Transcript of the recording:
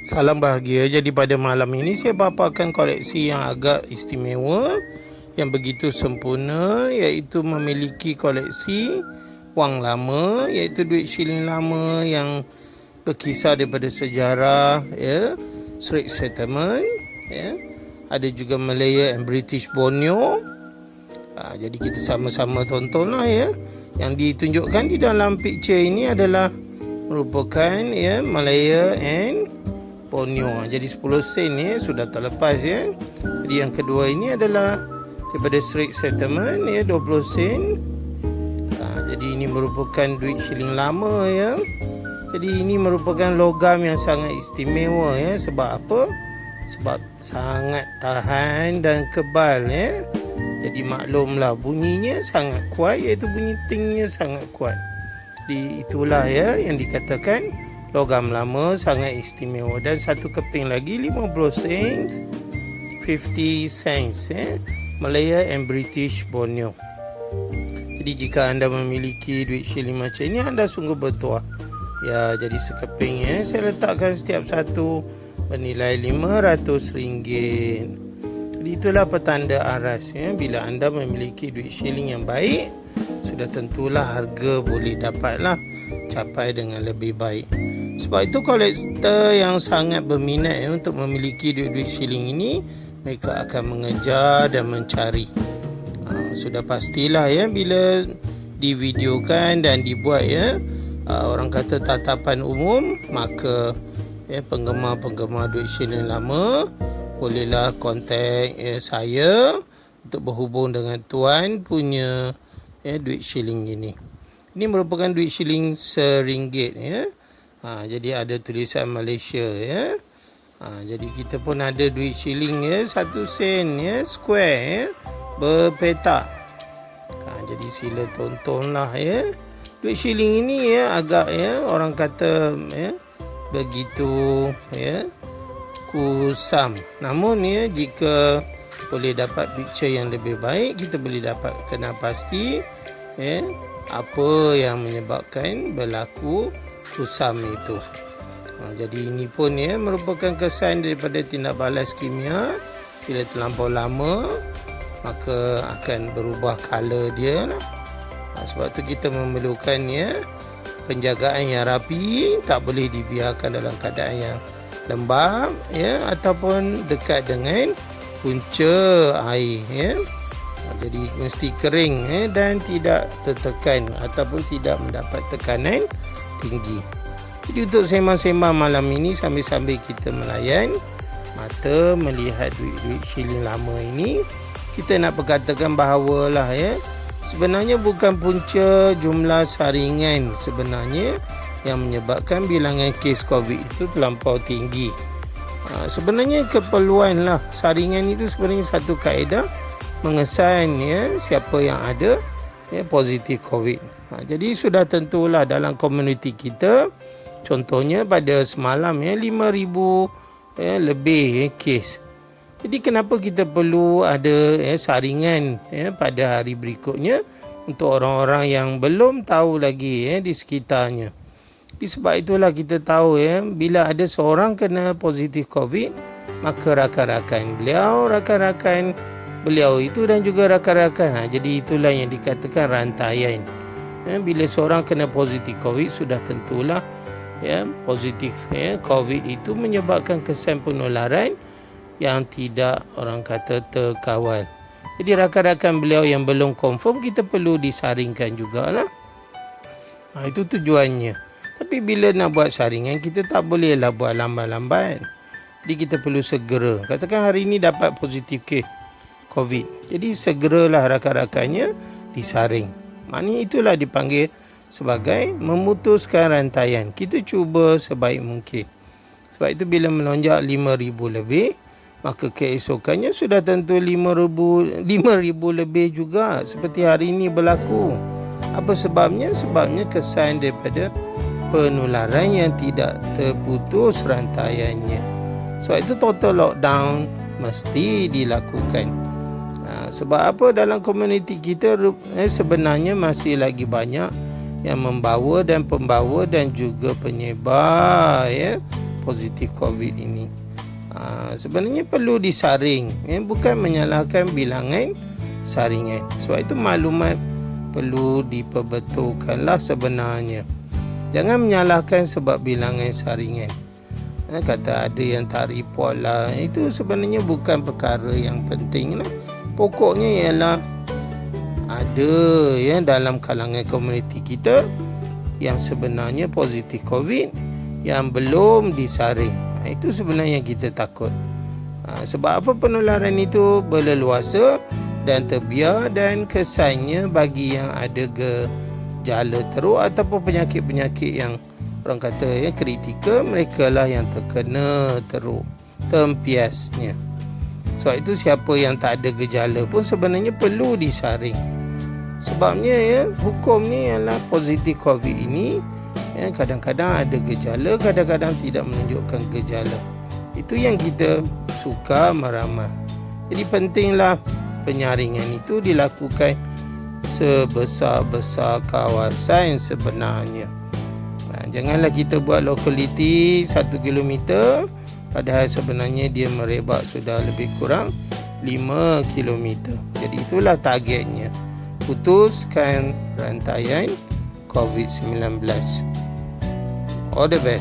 Salam bahagia. Jadi pada malam ini saya paparkan koleksi yang agak istimewa, yang begitu sempurna, iaitu memiliki koleksi wang lama, iaitu duit shilling lama yang berkisar daripada sejarah, Straits Settlement, ada juga Malaya and British Borneo. Jadi kita sama-sama tontonlah ya. Yang ditunjukkan di dalam picture ini adalah merupakan Malaya and Borneo. Jadi 10 sen sudah terlepas ya. Jadi yang kedua ini adalah daripada Straits Settlement 20 sen. Jadi ini merupakan duit shilling lama ya. Jadi ini merupakan logam yang sangat istimewa ya. Sebab apa? Sebab sangat tahan dan kebal ya. Jadi maklumlah bunyinya sangat kuat, iaitu bunyi tingnya sangat kuat. Jadi itulah ya yang dikatakan logam lama sangat istimewa. Dan satu keping lagi 50 sen, 50 cents Malaya and British Borneo. Jadi jika anda memiliki duit shilling macam ini, anda sungguh bertuah. Ya, jadi sekeping saya letakkan setiap satu bernilai RM500. Jadi itulah petanda aras ya. Bila anda memiliki duit shilling yang baik, sudah tentulah harga boleh dapatlah capai dengan lebih baik. Sebab itu kolektor yang sangat berminat untuk memiliki duit-duit shilling ini, mereka akan mengejar dan mencari. Sudah pastilah ya bila divideokan dan dibuat orang kata tatapan umum, maka penggemar-penggemar duit shilling lama bolehlah kontak saya untuk berhubung dengan tuan punya duit shilling ini. Ini merupakan duit shilling RM1 ya. Jadi ada tulisan Malaysia ya. Jadi kita pun ada duit shilling 1 sen square berpetak. Jadi sila tontonlah ya. Duit shilling ini agak orang kata begitu kusam. Namun jika boleh dapat picture yang lebih baik, kita boleh dapat kenal pasti apa yang menyebabkan berlaku kusam itu. Jadi ini pun merupakan kesan daripada tindak balas kimia. Bila terlampau lama, maka akan berubah color dia lah. Sebab tu kita memerlukan penjagaan yang rapi, tak boleh dibiarkan dalam keadaan yang lembab ataupun dekat dengan punca air jadi mesti kering dan tidak tertekan ataupun tidak mendapat tekanan tinggi. Jadi untuk sembang-sembang malam ini, sambil-sambil kita melayan mata melihat duit-duit shilling lama ini, kita nak berkatakan bahawalah sebenarnya bukan punca jumlah saringan sebenarnya yang menyebabkan bilangan kes COVID itu terlampau tinggi. Sebenarnya keperluan lah saringan itu sebenarnya satu kaedah mengesan siapa yang ada positif COVID. Jadi sudah tentulah dalam komuniti kita, contohnya pada semalam 5,000 lebih kes. Jadi kenapa kita perlu ada saringan pada hari berikutnya untuk orang-orang yang belum tahu lagi di sekitarnya. Sebab itulah kita tahu bila ada seorang kena positif COVID, maka rakan-rakan beliau itu dan juga rakan-rakan. Jadi itulah yang dikatakan rantaian. Bila seorang kena positif COVID, sudah tentulah positif COVID itu menyebabkan kesan penularan yang tidak orang kata terkawal. Jadi rakan-rakan beliau yang belum confirm, kita perlu disaringkan jugalah. Itu tujuannya. Tapi bila nak buat saringan, kita tak bolehlah buat lambat-lambat. Jadi kita perlu segera. Katakan hari ini dapat positif kes COVID. Jadi segeralah rakan-rakannya disaring. Maknanya itulah dipanggil sebagai memutuskan rantaian. Kita cuba sebaik mungkin. Sebab itu bila melonjak 5,000 lebih, maka keesokannya sudah tentu 5,000 lebih juga seperti hari ini berlaku. Apa sebabnya? Sebabnya kesan daripada penularan yang tidak terputus rantaiannya. Sebab itu total lockdown mesti dilakukan. Sebab apa? Dalam komuniti kita sebenarnya masih lagi banyak yang membawa dan pembawa dan juga penyebar positif COVID ini. Sebenarnya perlu disaring, bukan menyalahkan bilangan saringan. Sebab itu maklumat perlu diperbetulkanlah sebenarnya. Jangan menyalahkan sebab bilangan saringan. Kata ada yang tak report lah, itu sebenarnya bukan perkara yang penting lah. Pokoknya ialah ada dalam kalangan komuniti kita yang sebenarnya positif COVID yang belum disaring. Itu sebenarnya kita takut. Sebab apa penularan itu berleluasa dan terbiar, dan kesannya bagi yang ada gejala teruk ataupun penyakit-penyakit yang orang kata kritikal, mereka lah yang terkena teruk, tempiasnya. Sebab itu siapa yang tak ada gejala pun sebenarnya perlu disaring. Sebabnya hukum ni ialah positif COVID ini kadang-kadang ada gejala, kadang-kadang tidak menunjukkan gejala. Itu yang kita suka meramal. Jadi pentinglah penyaringan itu dilakukan sebesar-besar kawasan sebenarnya. Janganlah kita buat lokaliti 1 kilometer, padahal sebenarnya dia merebak sudah lebih kurang 5 kilometer. Jadi itulah targetnya. Putuskan rantaian COVID-19. All the best.